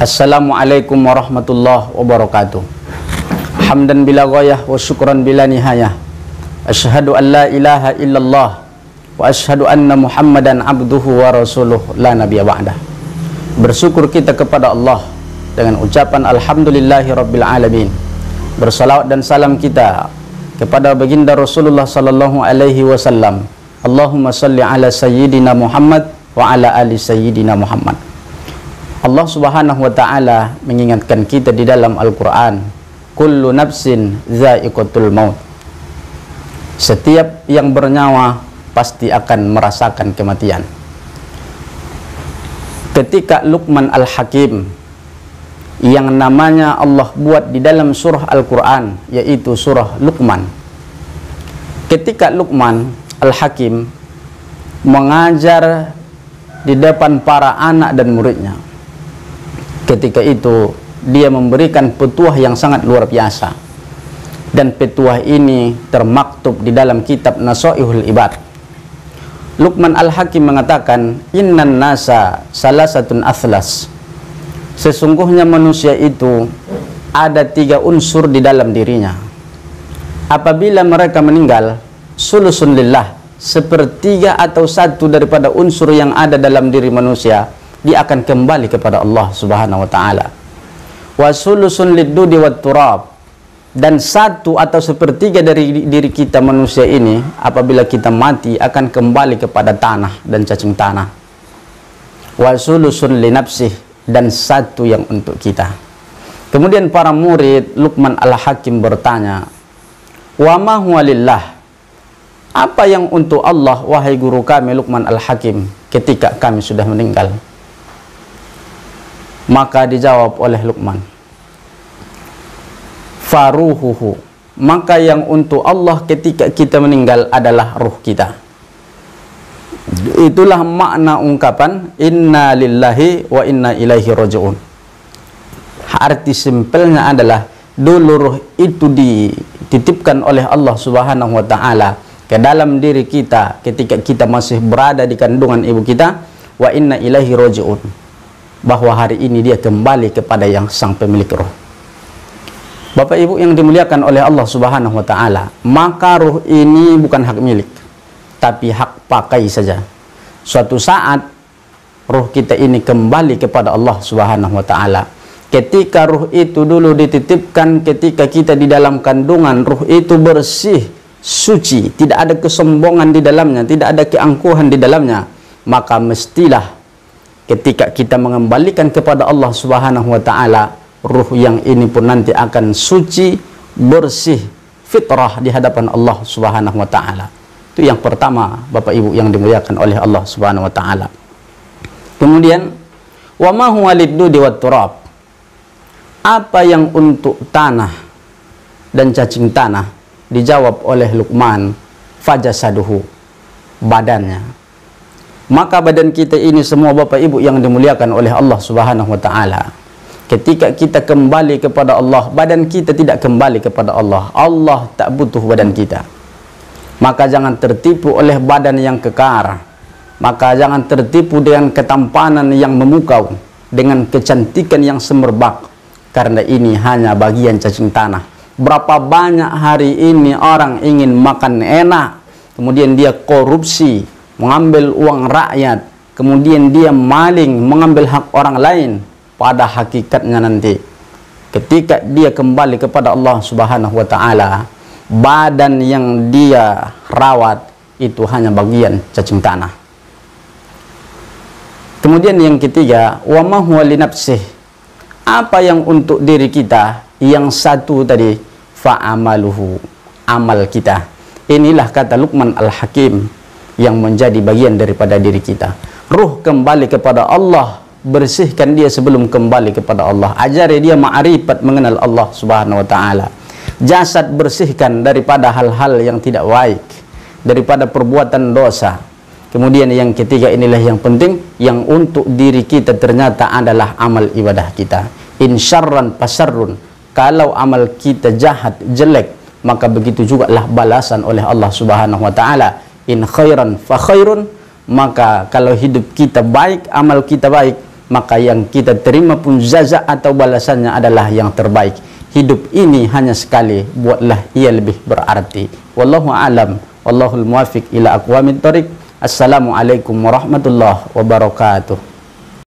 Assalamualaikum warahmatullahi wabarakatuh. Hamdan bila ghayah wa syukran bila nihayah. Asyhadu an la ilaha illallah wa asyhadu anna Muhammadan abduhu wa rasuluh la nabiyya ba'dah. Bersyukur kita kepada Allah dengan ucapan alhamdulillahi rabbil alamin. Bersalawat dan salam kita kepada baginda Rasulullah sallallahu alaihi wasallam. Allahumma salli ala sayyidina Muhammad wa ala ali sayyidina Muhammad. Allah Subhanahu wa ta'ala mengingatkan kita di dalam Al-Quran, kullu nafsin dha'iqatul maut. Setiap yang bernyawa pasti akan merasakan kematian. Ketika Luqman Al-Hakim, yang namanya Allah buat di dalam surah Al-Quran, yaitu surah Luqman. Ketika Luqman Al-Hakim mengajar di depan para anak dan muridnya, ketika itu dia memberikan petuah yang sangat luar biasa, dan petuah ini termaktub di dalam kitab Nasaihul Ibad. Luqman Al-Hakim mengatakan, innan nasa salasatun athlas. Sesungguhnya manusia itu ada 3 unsur di dalam dirinya. Apabila mereka meninggal, sulusun lillah, sepertiga atau 1 daripada unsur yang ada dalam diri manusia, dia akan kembali kepada Allah Subhanahu wa ta'ala. Wa sulusun liddudi wat turab, dan 1 atau sepertiga dari diri kita manusia ini apabila kita mati akan kembali kepada tanah dan cacing tanah. Wa sulusun li nafsih, dan 1 yang untuk kita. Kemudian para murid Luqman Al-Hakim bertanya, wa ma huwa lillah, apa yang untuk Allah wahai guru kami Luqman Al-Hakim ketika kami sudah meninggal? Maka dijawab oleh Luqman, faruhuhu, maka yang untuk Allah ketika kita meninggal adalah ruh kita. Itulah makna ungkapan inna lillahi wa inna ilaihi raji'un. Arti simpelnya adalah dulu ruh itu dititipkan oleh Allah Subhanahu wa ta'ala ke dalam diri kita ketika kita masih berada di kandungan ibu kita, wa inna ilaihi raji'un, bahwa hari ini dia kembali kepada yang sang pemilik roh. Bapak Ibu yang dimuliakan oleh Allah Subhanahu wa ta'ala, maka ruh ini bukan hak milik, tapi hak pakai saja. Suatu saat ruh kita ini kembali kepada Allah Subhanahu wa ta'ala. Ketika ruh itu dulu dititipkan ketika kita di dalam kandungan, ruh itu bersih, suci, tidak ada kesombongan di dalamnya, tidak ada keangkuhan di dalamnya, maka mestilah ketika kita mengembalikan kepada Allah Subhanahu wa ta'ala, ruh yang ini pun nanti akan suci, bersih, fitrah di hadapan Allah Subhanahu wa ta'ala. Itu yang pertama, Bapak Ibu yang dimuliakan oleh Allah Subhanahu wa ta'ala. Kemudian, wa ma huwa liddudi wat turab, apa yang untuk tanah dan cacing tanah? Dijawab oleh Luqman, fajasaduhu, badannya. Maka badan kita ini semua Bapak Ibu yang dimuliakan oleh Allah Subhanahu wa ta'ala, ketika kita kembali kepada Allah, badan kita tidak kembali kepada Allah. Allah tak butuh badan kita. Maka jangan tertipu oleh badan yang kekar. Maka jangan tertipu dengan ketampanan yang memukau, dengan kecantikan yang semerbak, karena ini hanya bagian cacing tanah. Berapa banyak hari ini orang ingin makan enak, kemudian dia korupsi, mengambil uang rakyat, kemudian dia maling, mengambil hak orang lain. Pada hakikatnya nanti ketika dia kembali kepada Allah Subhanahu wa ta'ala, badan yang dia rawat itu hanya bagian cacing tanah. Kemudian yang ketiga, wa ma huwa li nafsih, apa yang untuk diri kita? Yang 1 tadi, fa'amaluhu, amal kita. Inilah kata Luqman Al-Hakim yang menjadi bagian daripada diri kita. Ruh kembali kepada Allah, bersihkan dia sebelum kembali kepada Allah. Ajari dia ma'rifat mengenal Allah Subhanahu wa ta'ala. Jasad bersihkan daripada hal-hal yang tidak baik, daripada perbuatan dosa. Kemudian yang ketiga, inilah yang penting, yang untuk diri kita ternyata adalah amal ibadah kita. In syarran pasarrun, kalau amal kita jahat, jelek, maka begitu juga lah balasan oleh Allah Subhanahu wa ta'ala. In khairan fa khairun, maka kalau hidup kita baik, amal kita baik, maka yang kita terima pun jazaa atau balasannya adalah yang terbaik. Hidup ini hanya sekali, buatlah ia lebih berarti. Wallahu a'lam, wallahul muwaffiq ila aqwamit thoriq. Assalamualaikum warahmatullahi wabarakatuh.